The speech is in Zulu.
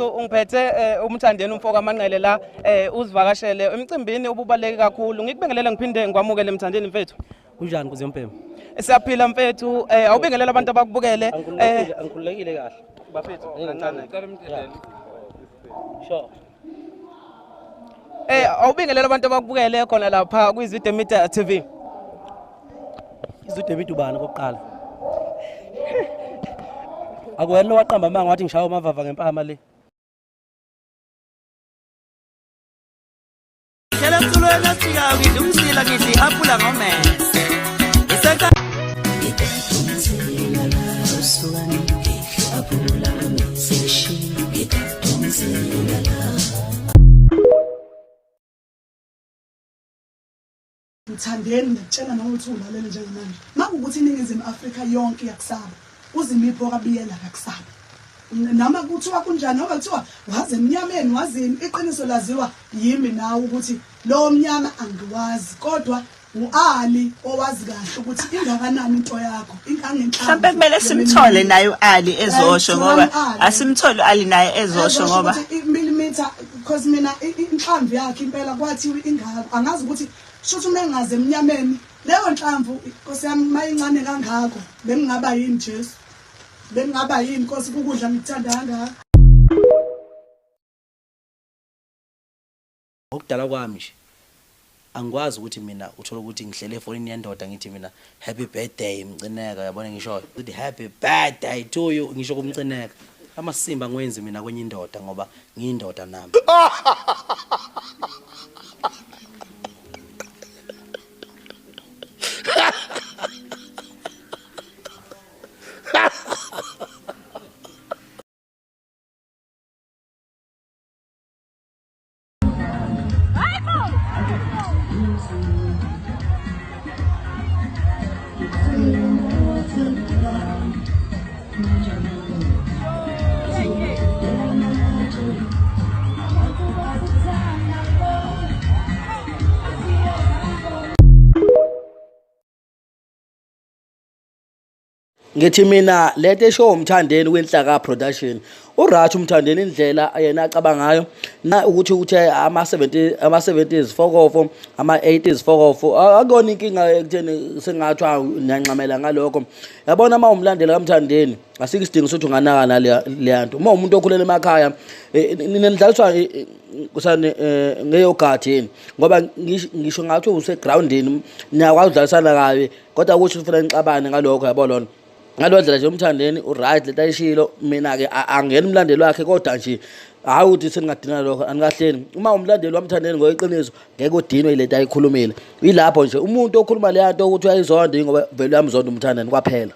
Ungiphethe umthandeni umfoko amanqele la uzivakashele emcimbini obubaleke kakhulu ngikubingelela ngiphinde ngikwamukele emthandeni mfethu kunjani kuze mpembe siyaphila mfethu awubingelela abantu abakubukele angikhululekile kahle bafethu kancane sure awubingelela abantu abakubukele khona lapha kwiZwide Media TV iZwide Media ubani kokuqala akuwena lo waqamba manga wathi ngishaya amavava ngempama le Kulweni sika ngidumsila ngithi aphula ngomese. Iseka Mthandeni ngikutshela noma uthi ulalele njengamanje. Makukuthi iningizimu Afrika yonke yakusaba. Uzimipho kabiyela kakusaba. Noma kuthiwa kunjani ngoba kuthiwa waze emnyameni wazini iqiniso laziwa yimi nawe ukuthi lo mnyama angiwazi kodwa uAli owazi kahle ukuthi ingakanani into yakho ingangenhlanhla mhlawumbe kumele simthole naye uAli ezosho ngoba asimthole uAli naye ezosho ngoba millimeter because mina inhlamvu yakhe impela kwathiwa ingaka angazi ukuthi shothi uma engaze emnyameni leyo nhlamvu Nkosi yami mayincane kangako bengingaba yini Jesu bengingaba yini Nkosi ukudla ngikuthanda kangaka okudala kwami nje angikwazi ukuthi mina uthola ukuthi ngihlele efonini yendoda ngithi mina happy birthday mcineka yabona ngisho ukuthi happy birthday to you ngisho kumcineka amasimba ngwenzi mina kwenye indoda ngoba ngiyindoda nami ngithi mina lethe show umthandeni kwenhlaka production uRath umthandeni indlela yena acabangayo na ukuthi ama70s fokofo ama80s fokofo akona inkinga ekutheni sengathwa nyanqamela ngalokho yabona uma umlandela kamthandeni asikisidingo sokuthi unganaka naleyanto uma umuntu okhulela emakhaya ninendlaliswa kusane ngeyogathini ngoba ngisho ngathi usegroundini niyakwazi udlalisana kabe kodwa ukuthi ufuna inxabane ngalokho yabona ngalondlela nje umthandeni uRight leta ishilo mina ke angena umlandeli wakhe kodwa nje hayi ukuthi seningadina lokho anikahleni uma umlandeli wamthandeni ngoyiqiniso ngeke udinwe ileta ayikhulumile yilapho nje umuntu okhuluma le yanto ukuthi uyayizonda ngoba vele uyamzonda umthandeni kwaphela